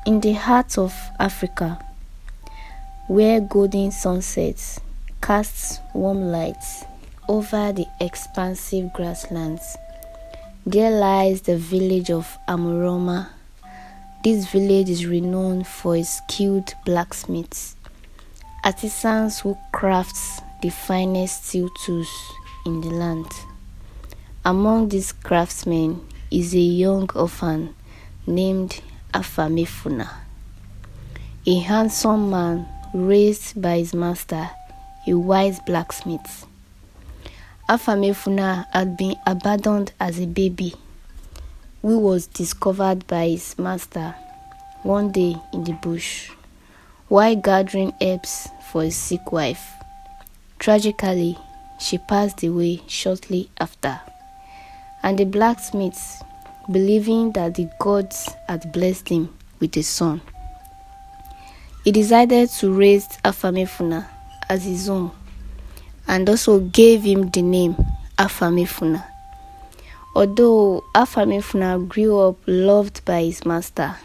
In the heart of Africa, where golden sunsets cast warm lights over the expansive grasslands, there lies the village of Amuroma. This village is renowned for its skilled blacksmiths, artisans who craft the finest steel tools in the land. Among these craftsmen is a young orphan named Afamefuna, a handsome man raised by his master, a wise blacksmith. Afamefuna had been abandoned as a baby, who was discovered by his master one day in the bush while gathering herbs for his sick wife. Tragically, she passed away shortly after, and the blacksmith, believing that the gods had blessed him with a son, he decided to raise Afamefuna as his own and also gave him the name Afamefuna. Although Afamefuna grew up loved by his master,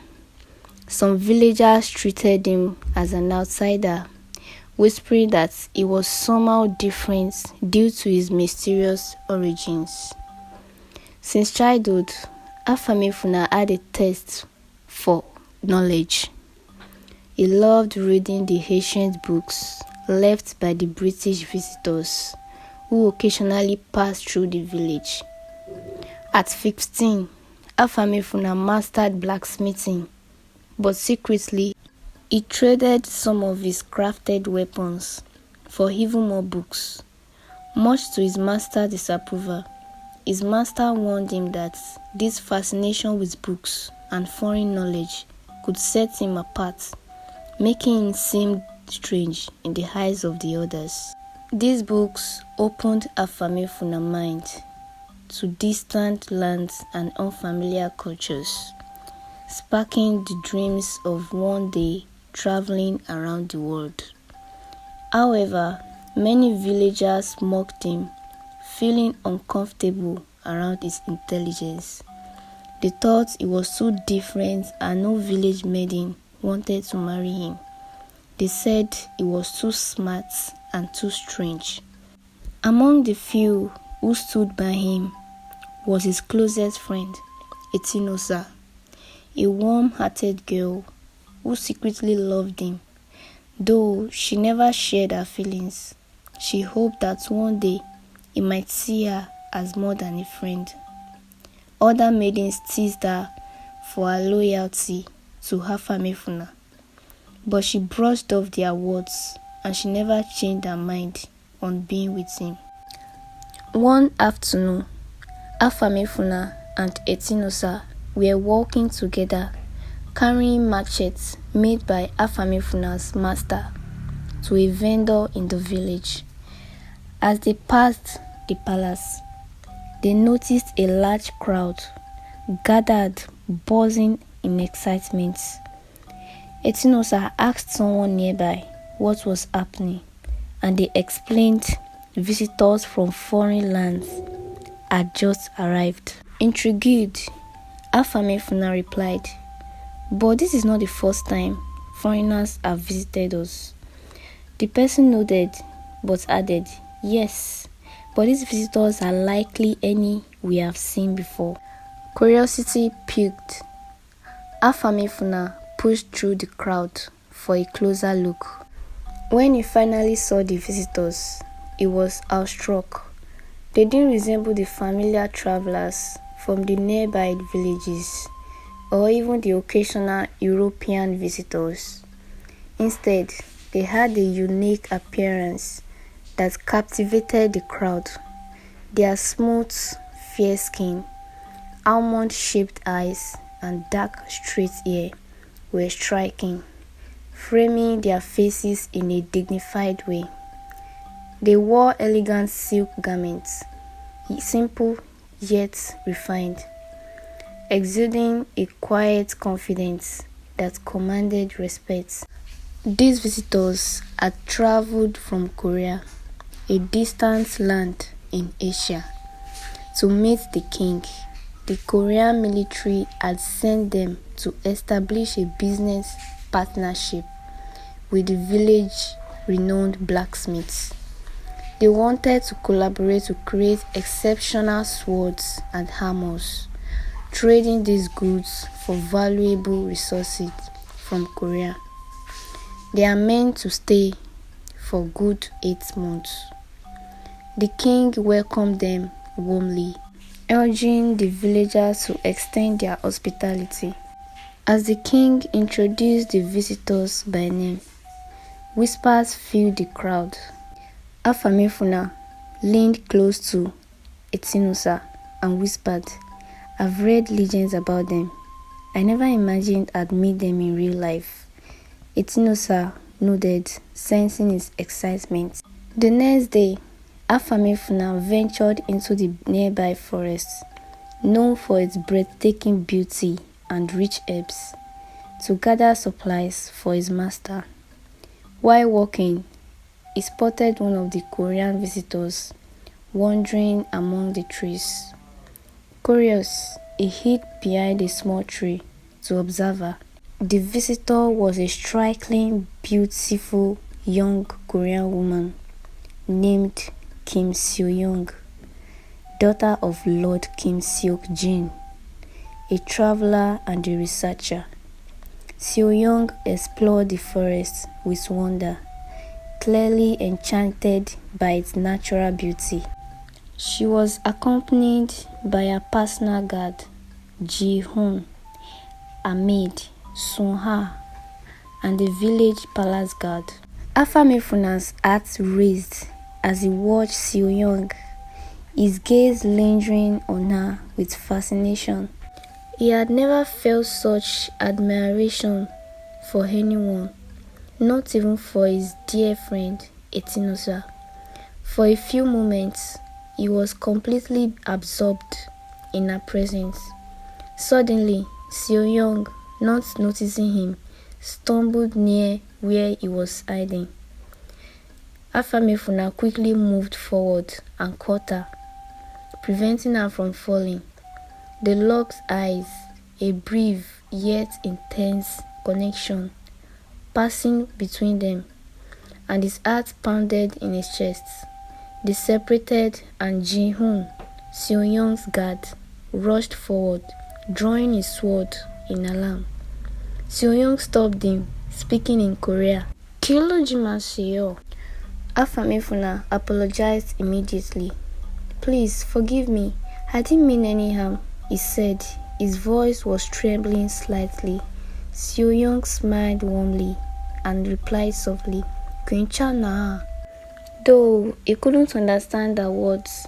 some villagers treated him as an outsider, whispering that he was somehow different due to his mysterious origins. Since childhood, Afamefuna had a thirst for knowledge. He loved reading the ancient books left by the British visitors who occasionally passed through the village. At 15, Afamefuna mastered blacksmithing, but secretly, he traded some of his crafted weapons for even more books. Much to his master's disapproval, his master warned him that this fascination with books and foreign knowledge could set him apart, making him seem strange in the eyes of the others. These books opened Afamefuna mind to distant lands and unfamiliar cultures, sparking the dreams of one day traveling around the world. However, many villagers mocked him, feeling uncomfortable around his intelligence. They thought he was too different and no village maiden wanted to marry him. They said he was too smart and too strange. Among the few who stood by him was his closest friend, Etinosa, a warm-hearted girl who secretly loved him. Though she never shared her feelings, she hoped that one day he might see her as more than a friend. Other maidens teased her for her loyalty to Afamefuna, but she brushed off their words and she never changed her mind on being with him. One afternoon, Afamefuna and Etinosa were walking together, carrying machetes made by Afamefuna master to a vendor in the village. As they passed the palace, they noticed a large crowd gathered, buzzing in excitement. Etinosa asked someone nearby what was happening, and they explained visitors from foreign lands had just arrived. Intrigued, Afamefuna replied, "But this is not the first time foreigners have visited us." The person nodded but added, "Yes, but these visitors are likely any we have seen before." Curiosity piqued. Afamefuna pushed through the crowd for a closer look. When he finally saw the visitors, he was awestruck. They didn't resemble the familiar travelers from the nearby villages or even the occasional European visitors. Instead, they had a unique appearance that captivated the crowd. Their smooth, fair skin, almond-shaped eyes, and dark, straight hair were striking, framing their faces in a dignified way. They wore elegant silk garments, simple yet refined, exuding a quiet confidence that commanded respect. These visitors had traveled from Korea, a distant land in Asia, to meet the king, the Korean military had sent them to establish a business partnership with the village-renowned blacksmiths. They wanted to collaborate to create exceptional swords and hammers, trading these goods for valuable resources from Korea. They are meant to stay for good 8 months. The king welcomed them warmly, urging the villagers to extend their hospitality. As the king introduced the visitors by name, whispers filled the crowd. Afamefuna leaned close to Etinusa and whispered, "I've read legends about them. I never imagined I'd meet them in real life." Etinusa nodded, sensing his excitement. The next day, Afamefuna ventured into the nearby forest, known for its breathtaking beauty and rich herbs, to gather supplies for his master. While walking, he spotted one of the Korean visitors wandering among the trees. Curious, he hid behind a small tree to observe her. The visitor was a striking, beautiful young Korean woman named Kim Seo-young, daughter of Lord Kim Seok-jin, a traveler and a researcher. Seo-young explored the forest with wonder, clearly enchanted by its natural beauty. She was accompanied by her personal guard, Ji-hoon, a maid, Sun-ha, and the village palace guard. Afamefuna's heart raised as he watched Seo-young, his gaze lingering on her with fascination. He had never felt such admiration for anyone, not even for his dear friend Etinusa. For a few moments, he was completely absorbed in her presence. Suddenly, Seo-young, not noticing him, stumbled near where he was hiding. Afamefuna quickly moved forward and caught her, preventing her from falling. They locked eyes, a brief yet intense connection passing between them, and his heart pounded in his chest. They separated, and Ji-hoon, Seo-young's guard, rushed forward, drawing his sword in alarm. Seo-young stopped him, speaking in Korea. "Kilojima-seo." Afamefuna apologized immediately. "Please forgive me. I didn't mean any harm," he said. His voice was trembling slightly. Seo-young smiled warmly and replied softly, "Quinchana." Though he couldn't understand her words,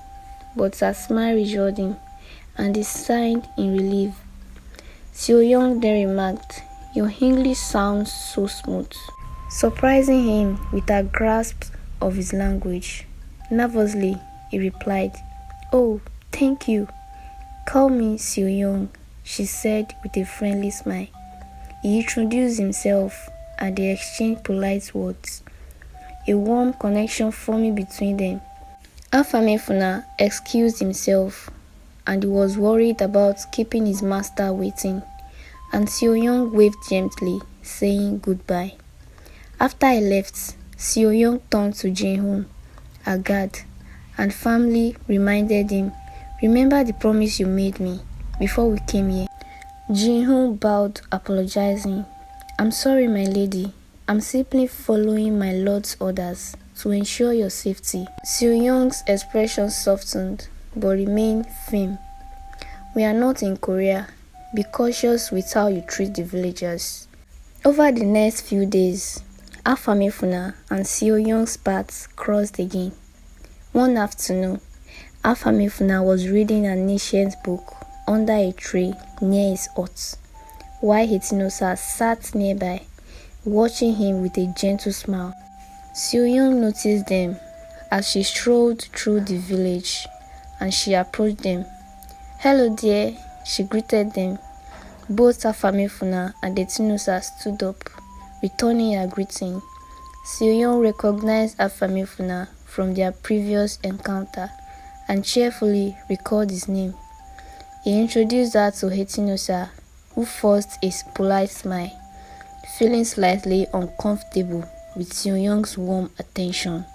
but her smile reassured him, and he sighed in relief. Seo-young then remarked, "Your English sounds so smooth," surprising him with her grasp of his language. Nervously, he replied, "Oh, thank you. Call me Seo-young," she said with a friendly smile. He introduced himself, and they exchanged polite words, a warm connection forming between them. Afamefuna excused himself, and he was worried about keeping his master waiting, and Seo-young waved gently, saying goodbye. After he left, Seo-young turned to Ji-hoon, her guard, and firmly reminded him, "Remember the promise you made me before we came here." Ji-hoon bowed, apologizing. "I'm sorry, my lady. I'm simply following my lord's orders to ensure your safety." Seo-young's expression softened, but remained firm. "We are not in Korea. Be cautious with how you treat the villagers." Over the next few days, Afamefuna and Seo-young's paths crossed again. One afternoon, Afamefuna was reading an ancient book under a tree near his hut, while Etinusa sat nearby, watching him with a gentle smile. Seo-young noticed them as she strolled through the village, and she approached them. "Hello, dear," she greeted them. Both Afamefuna and Etinusa stood up, returning her greeting. Seo-young recognized Afamefuna from their previous encounter and cheerfully recalled his name. He introduced her to Etinosa, who forced a polite smile, feeling slightly uncomfortable with Seo-young's warm attention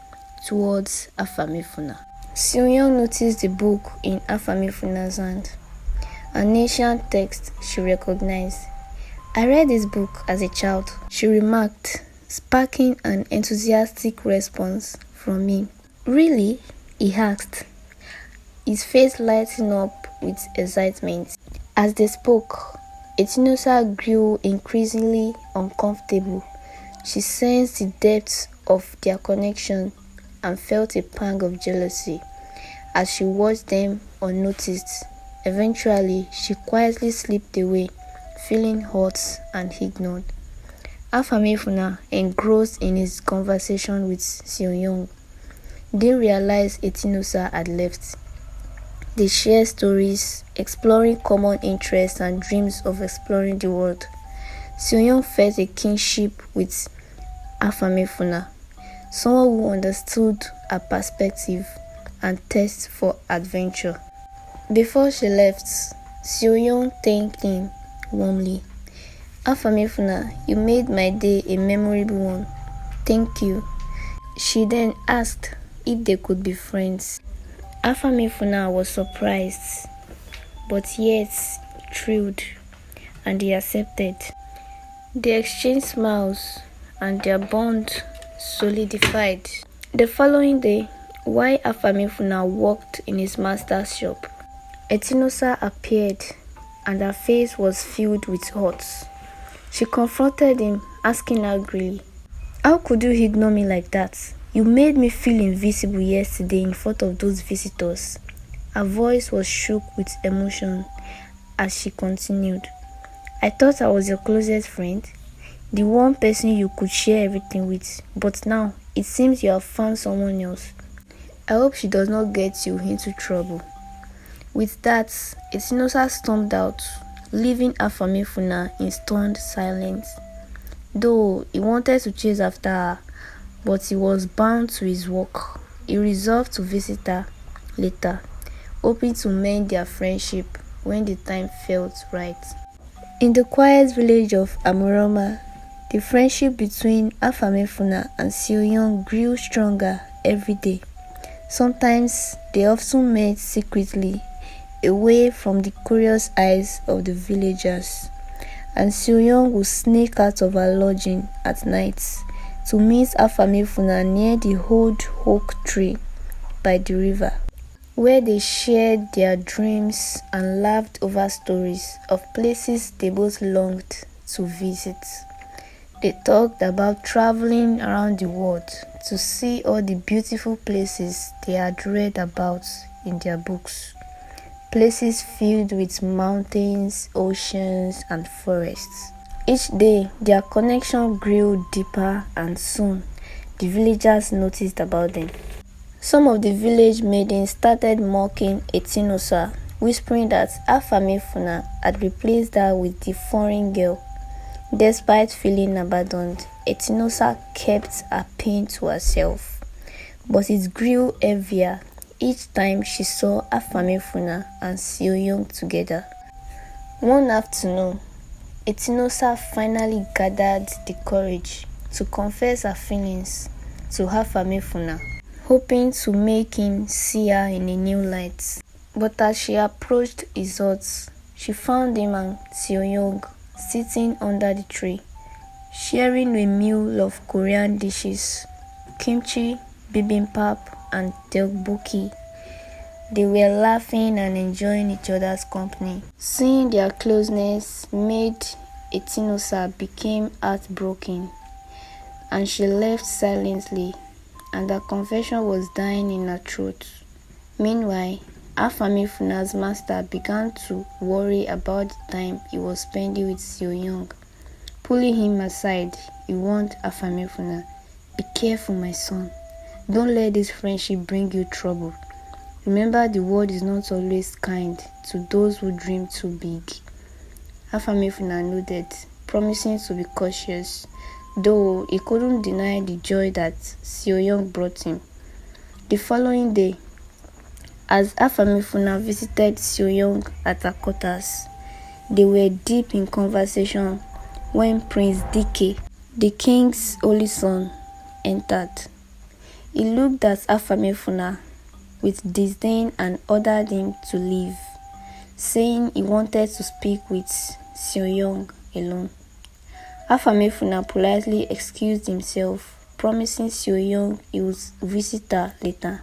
towards Afamefuna. Seo-young noticed the book in Afamefuna hand, an ancient text she recognized. "I read this book as a child," she remarked, sparking an enthusiastic response from him. "Really?" he asked, his face lighting up with excitement. As they spoke, Etinosa grew increasingly uncomfortable. She sensed the depth of their connection and felt a pang of jealousy as she watched them unnoticed. Eventually, she quietly slipped away, feeling hurt and ignored. Afamefuna, engrossed in his conversation with Seo-young, didn't realize Etinosa had left. They shared stories, exploring common interests and dreams of exploring the world. Seo-young felt a kinship with Afamefuna, someone who understood her perspective and thirst for adventure. Before she left, Seo-young thanked him warmly. "Afamefuna, you made my day a memorable one. Thank you." She then asked if they could be friends. Afamefuna was surprised, but yet thrilled, and he accepted. They exchanged smiles, and their bond solidified. The following day, while Afamefuna worked in his master's shop, Etinosa appeared, and her face was filled with thoughts. She confronted him, asking angrily, "How could you ignore me like that? You made me feel invisible yesterday in front of those visitors." Her voice was shook with emotion as she continued, "I thought I was your closest friend, the one person you could share everything with, but now it seems you have found someone else. I hope she does not get you into trouble." With that, Etinosa stormed out, leaving Afamefuna in stunned silence. Though he wanted to chase after her, but he was bound to his work. He resolved to visit her later, hoping to mend their friendship when the time felt right. In the quiet village of Amuroma, the friendship between Afamefuna and Seo-young grew stronger every day. Sometimes they often met secretly, away from the curious eyes of the villagers, and Seo-young would sneak out of her lodging at night to meet Afamefuna near the old oak tree by the river, where they shared their dreams and laughed over stories of places they both longed to visit. They talked about traveling around the world to see all the beautiful places they had read about in their books. Places filled with mountains, oceans, and forests. Each day, their connection grew deeper, and soon, the villagers noticed about them. Some of the village maidens started mocking Etinosa, whispering that Afamefuna had replaced her with the foreign girl. Despite feeling abandoned, Etinosa kept her pain to herself, but it grew heavier each time she saw Afamefuna and Seo-young together. One afternoon, Etinosa finally gathered the courage to confess her feelings to Afamefuna, hoping to make him see her in a new light. But as she approached his hut, she found him and Seo-young sitting under the tree, sharing a meal of Korean dishes, kimchi, bibimbap, and tteokbokki. They were laughing and enjoying each other's company. Seeing their closeness made Etinosa became heartbroken, and she left silently, and her confession was dying in her throat. Meanwhile, Afamefuna master began to worry about the time he was spending with Seo-young. Pulling him aside, he warned Afamefuna, "Be careful, my son. Don't let this friendship bring you trouble. Remember, the world is not always kind to those who dream too big." Afamefuna nodded, promising to be cautious, though he couldn't deny the joy that Seo-young brought him. The following day, As Afamefuna visited Seo-young at her quarters, they were deep in conversation when Prince Dike, the king's only son, entered. He looked at Afamefuna with disdain and ordered him to leave, saying he wanted to speak with Seo-young alone. Afamefuna politely excused himself, promising Seo-young he would visit her later.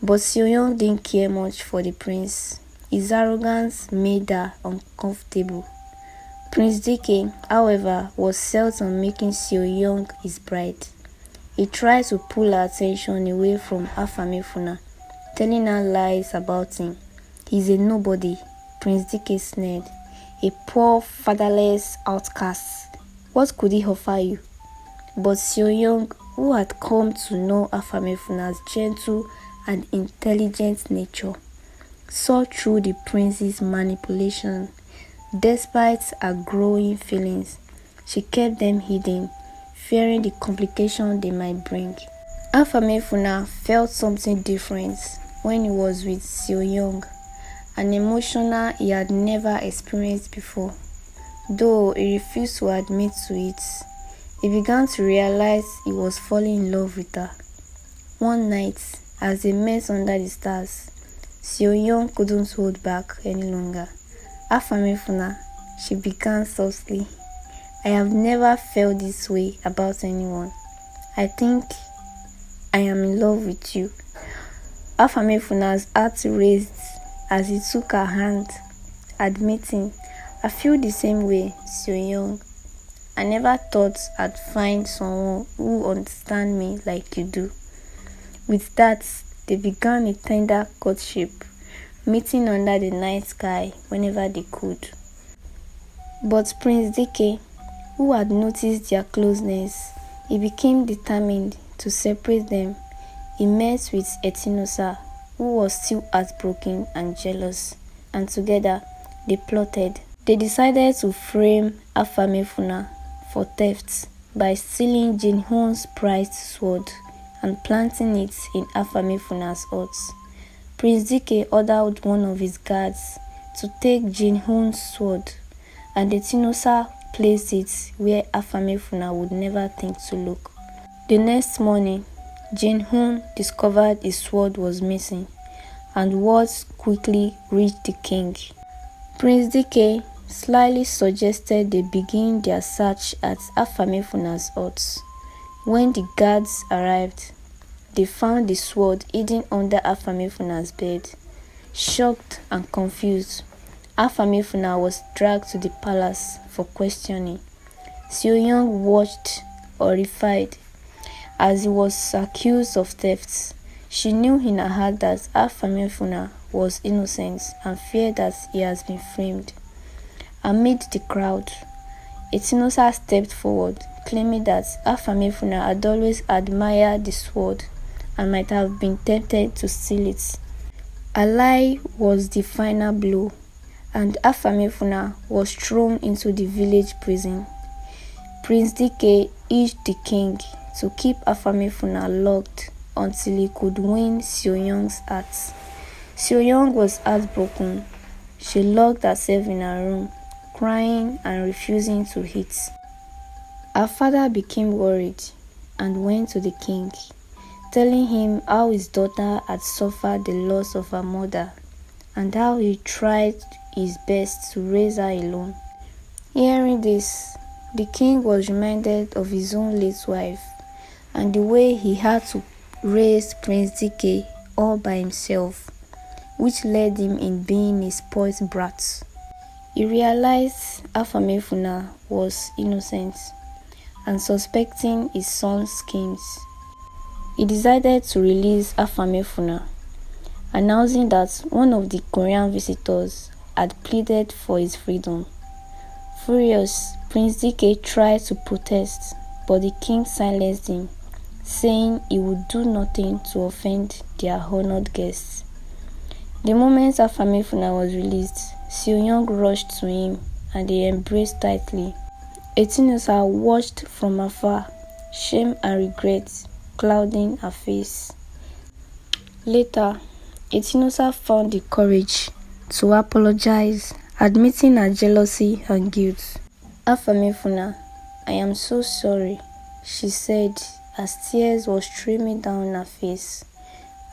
But Seo-young didn't care much for the prince. His arrogance made her uncomfortable. Prince Dike, however, was set on making Seo-young his bride. He tried to pull her attention away from Afamefuna, telling her lies about him. He's a nobody, Prince Dike sneered. A poor, fatherless outcast. What could he offer you? But Seo-young, who had come to know Afamefuna's gentle and intelligent nature, saw through the prince's manipulation. Despite her growing feelings, she kept them hidden, fearing the complication they might bring. Afamefuna felt something different when he was with Seo-young, an emotion he had never experienced before. Though he refused to admit to it, he began to realize he was falling in love with her. One night, as they met under the stars, Seo-young couldn't hold back any longer. Afamefuna, she began softly, I have never felt this way about anyone. I think I am in love with you. Afamefuna heart raised as he took her hand, admitting, I feel the same way, Seo-young. I never thought I'd find someone who understands me like you do. With that, they began a tender courtship, meeting under the night sky whenever they could. But Prince Dike, who had noticed their closeness, he became determined to separate them. He met with Etinosa, who was still heartbroken and jealous, and together they plotted. They decided to frame Afamefuna for theft by stealing Jinhoon's prized sword and planting it in Afamefuna hut. Prince Dike ordered one of his guards to take Jinhoon's sword, and Etinosa placed it where Afamefuna would never think to look. The next morning, Jinhoon discovered his sword was missing, and word quickly reached the king. Prince Dike slyly suggested they begin their search at Afamefuna hut. When the guards arrived, they found the sword hidden under Afamefuna bed. Shocked and confused, Afamefuna was dragged to the palace for questioning. Seo-young watched horrified as he was accused of theft. She knew in her heart that Afamefuna was innocent and feared that he has been framed. Amid the crowd, Etinosa stepped forward, claiming that Afamefuna had always admired the sword and might have been tempted to steal it. A lie was the final blow, and Afamefuna was thrown into the village prison. Prince Dike urged the king to keep Afamefuna locked until he could win Seo-young's heart. Seo-young was heartbroken. She locked herself in her room, crying and refusing to eat. Her father became worried and went to the king, telling him how his daughter had suffered the loss of her mother and how he tried his best to raise her alone. Hearing this, the king was reminded of his own late wife and the way he had to raise Prince Dike all by himself, which led him in being a spoiled brat. He realized Afamefuna was innocent and suspecting his son's schemes. He decided to release Afamefuna, announcing that one of the Korean visitors had pleaded for his freedom. Furious, Prince Dike tried to protest, but the king silenced him, saying he would do nothing to offend their honored guests. The moment Afamefuna was released, Seo-young rushed to him and they embraced tightly. Etinosa watched from afar, shame and regret clouding her face. Later, Itinosa found the courage to apologize, admitting her jealousy and guilt. Afamefuna, I am so sorry, she said as tears were streaming down her face.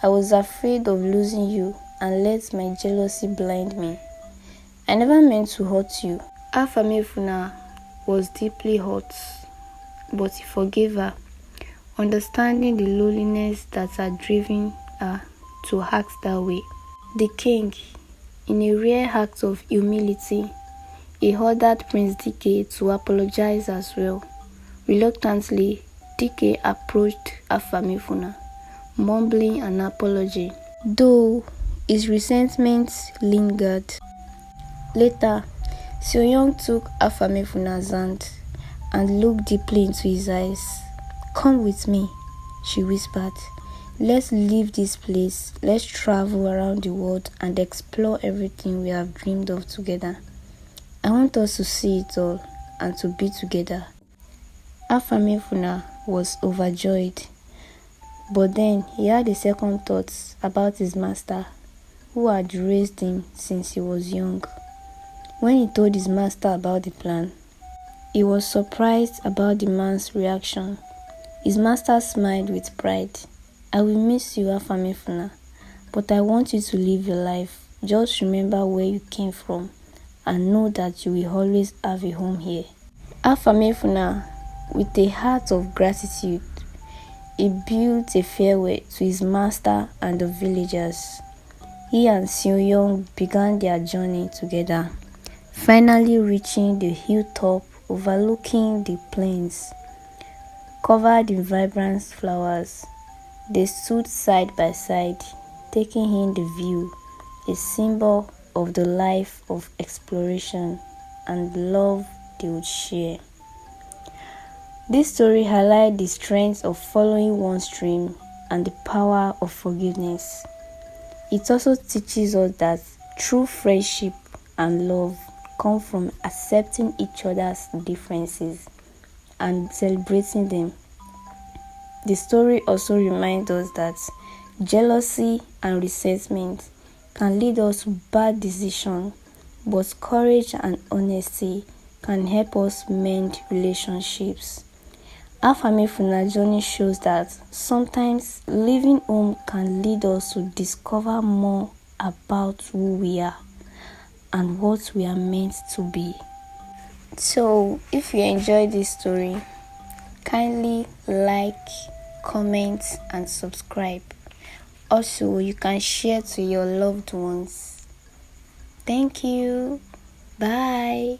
I was afraid of losing you and let my jealousy blind me. I never meant to hurt you. Afamefuna was deeply hurt, but he forgave her, understanding the loneliness that had driven her to act that way. The king, in a rare act of humility, he ordered Prince Dike to apologize as well. Reluctantly, Dike approached Afamefuna, mumbling an apology, though his resentment lingered. Later, Seo-young took Afamefuna hand and looked deeply into his eyes. Come with me, she whispered. Let's leave this place. Let's travel around the world and explore everything we have dreamed of together. I want us to see it all and to be together. Afamefuna was overjoyed, but then he had a second thought about his master, who had raised him since he was young. When he told his master about the plan, he was surprised about the man's reaction. His master smiled with pride. I will miss you, Afamefuna, but I want you to live your life. Just remember where you came from and know that you will always have a home here. Afamefuna, with a heart of gratitude, he built a farewell to his master and the villagers. He and Seo-young began their journey together, finally reaching the hilltop overlooking the plains. Covered in vibrant flowers, they stood side by side, taking in the view, a symbol of the life of exploration and love they would share. This story highlights the strength of following one's dream and the power of forgiveness. It also teaches us that true friendship and love come from accepting each other's differences and celebrating them. The story also reminds us that jealousy and resentment can lead us to bad decisions, but courage and honesty can help us mend relationships. Afamefuna journey shows that sometimes leaving home can lead us to discover more about who we are and what we are meant to be. So, if you enjoyed this story, kindly like, comment, and subscribe. Also, you can share to your loved ones. Thank you. Bye.